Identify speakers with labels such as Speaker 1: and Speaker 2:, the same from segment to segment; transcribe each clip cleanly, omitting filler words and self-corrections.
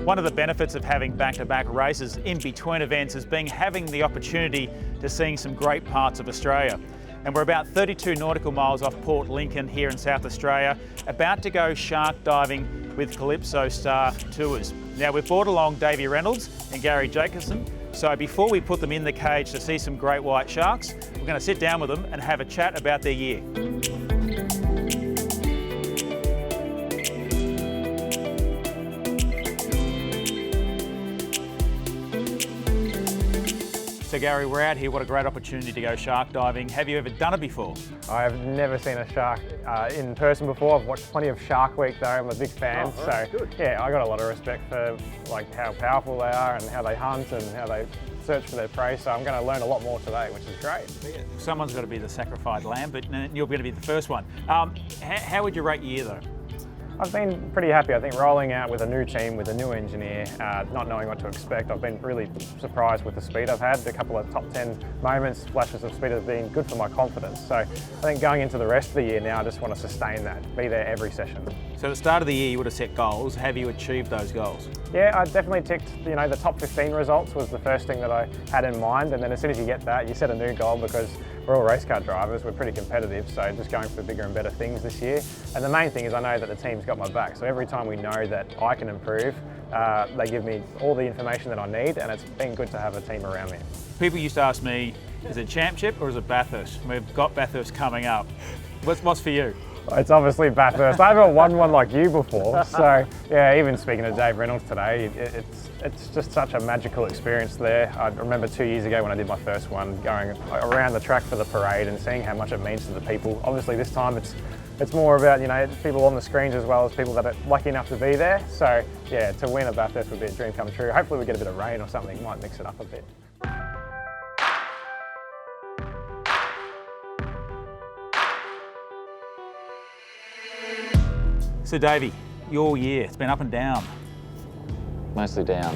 Speaker 1: One of the benefits of having back-to-back races in between events is having the opportunity to see some great parts of Australia. And we're about 32 nautical miles off Port Lincoln here in South Australia, about to go shark diving with Calypso Star Tours. Now, we've brought along Davey Reynolds and Garry Jacobsen, so before we put them in the cage to see some great white sharks, we're going to sit down with them and have a chat about their year. So Garry, we're out here, what a great opportunity to go shark diving. Have you ever done it before?
Speaker 2: I have never seen a shark in person before. I've watched plenty of Shark Week though, I'm a big fan.
Speaker 1: Oh, right,
Speaker 2: so
Speaker 1: good.
Speaker 2: Yeah, I got a lot of respect for like how powerful they are and how they hunt and how they search for their prey. So I'm going to learn a lot more today, which is great.
Speaker 1: Someone's got to be the sacrificed lamb, but you're going to be the first one. How would you rate your year though?
Speaker 2: I've been pretty happy. I think rolling out with a new team, with a new engineer, not knowing what to expect, I've been really surprised with the speed I've had. A couple of top 10 moments, flashes of speed have been good for my confidence. So I think going into the rest of the year now, I just want to sustain that, be there every session.
Speaker 1: So at the start of the year, you would have set goals. Have you achieved those goals?
Speaker 2: Yeah, I definitely ticked, the top 15 results was the first thing that I had in mind. And then as soon as you get that, you set a new goal because we're all race car drivers, we're pretty competitive, so just going for bigger and better things this year. And the main thing is I know that the team's got my back, so every time we know that I can improve, they give me all the information that I need, and it's been good to have a team around me.
Speaker 1: People used to ask me, is it Championship or is it Bathurst? We've got Bathurst coming up. What's for you?
Speaker 2: It's obviously Bathurst. I haven't won one like you before, so yeah, even speaking to Dave Reynolds today, it's just such a magical experience there. I remember 2 years ago when I did my first one, going around the track for the parade and seeing how much it means to the people. Obviously this time it's more about, people on the screens as well as people that are lucky enough to be there. So yeah, to win a Bathurst would be a dream come true. Hopefully we get a bit of rain or something, might mix it up a bit.
Speaker 1: So Davey, your year, it's been up and down.
Speaker 3: Mostly down.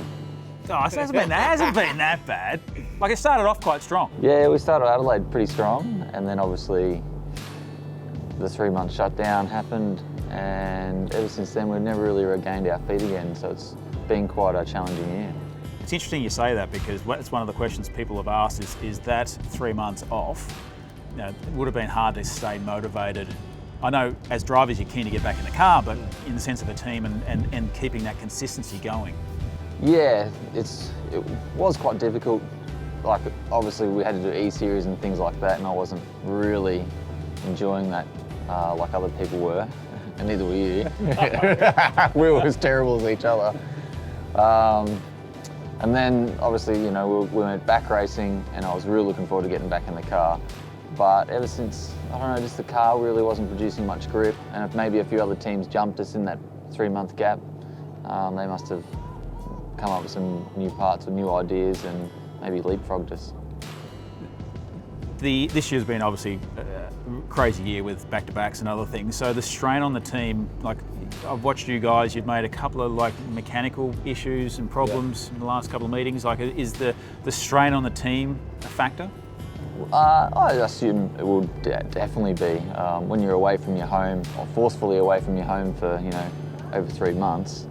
Speaker 1: Oh, it hasn't been that bad. Like, it started off quite strong.
Speaker 3: Yeah, we started Adelaide pretty strong, and then obviously the 3-month shutdown happened, and ever since then we've never really regained our feet again, so it's been quite a challenging year.
Speaker 1: It's interesting you say that because it's one of the questions people have asked is that 3 months off, it would have been hard to stay motivated. I know as drivers you're keen to get back in the car, but in the sense of the team and keeping that consistency going.
Speaker 3: Yeah, it was quite difficult. Like, obviously we had to do E-Series and things like that, and I wasn't really enjoying that like other people were, and neither were you. We were as terrible as each other. And then obviously, we went back racing, and I was really looking forward to getting back in the car. But ever since, I don't know, just the car really wasn't producing much grip, and if maybe a few other teams jumped us in that 3-month gap, they must have come up with some new parts or new ideas and maybe leapfrogged us.
Speaker 1: This year's been obviously a crazy year with back-to-backs and other things, so the strain on the team, like I've watched you guys, you've made a couple of mechanical issues and problems in the last couple of meetings. Like, is the strain on the team a factor?
Speaker 3: I assume it will definitely be. When you're away from your home, or forcefully away from your home for over 3 months,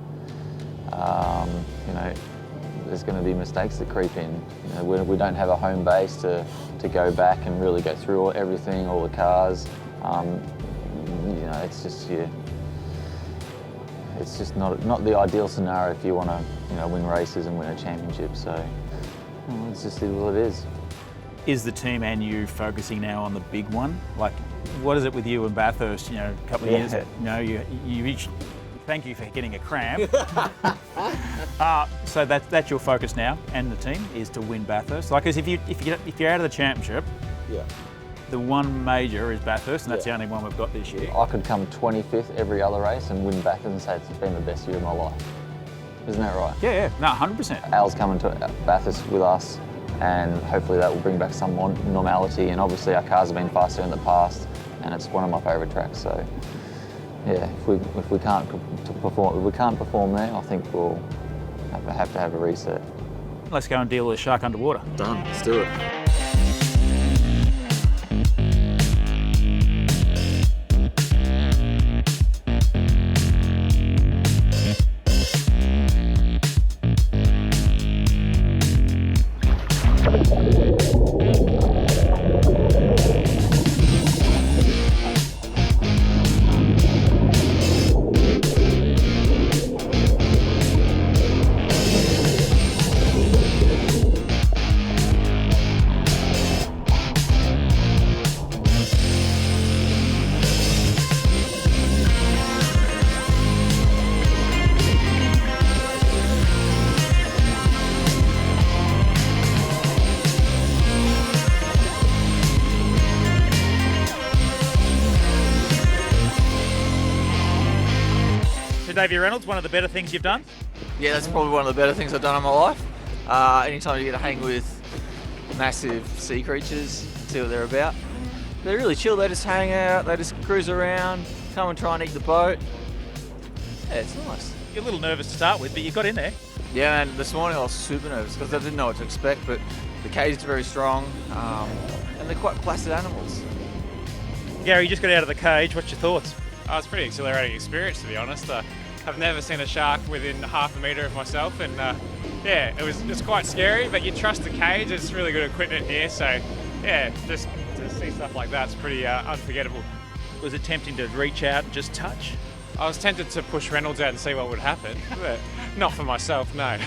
Speaker 3: there's going to be mistakes that creep in. We don't have a home base to go back and really go through everything, all the cars. It's just not the ideal scenario if you want to win races and win a championship. So it's just what it is.
Speaker 1: Is the team and you focusing now on the big one? Like, what is it with you and Bathurst? A couple of years. You each. Thank you for getting a cramp. So that's your focus now, and the team is to win Bathurst. Like, if you're out of the championship,
Speaker 3: yeah,
Speaker 1: the one major is Bathurst, and that's the only one we've got this year.
Speaker 3: I could come 25th every other race and win Bathurst and say it's been the best year of my life. Isn't that right?
Speaker 1: Yeah, no, 100%.
Speaker 3: Al's coming to Bathurst with us, and hopefully that will bring back some more normality. And obviously our cars have been faster in the past, and it's one of my favourite tracks. So yeah, if we can't perform there, I think we'll have to have a reset.
Speaker 1: Let's go and deal with the shark underwater.
Speaker 3: Done. Let's do it.
Speaker 1: Davey Reynolds, one of the better things you've done?
Speaker 4: Yeah, that's probably one of the better things I've done in my life. Anytime you get to hang with massive sea creatures, see what they're about. They're really chill, they just hang out, they just cruise around, come and try and eat the boat. Yeah, it's nice.
Speaker 1: You're a little nervous to start with, but you got in there.
Speaker 4: Yeah, and this morning I was super nervous because I didn't know what to expect, but the cage is very strong, and they're quite placid animals.
Speaker 1: Gary, you just got out of the cage. What's your thoughts?
Speaker 5: Oh, it's a pretty exhilarating experience, to be honest. I've never seen a shark within half a metre of myself, and yeah, it's quite scary, but you trust the cage. It's really good equipment here, so yeah, just to see stuff like that's pretty unforgettable.
Speaker 1: Was it tempting to reach out and just touch?
Speaker 5: I was tempted to push Reynolds out and see what would happen, but not for myself, no.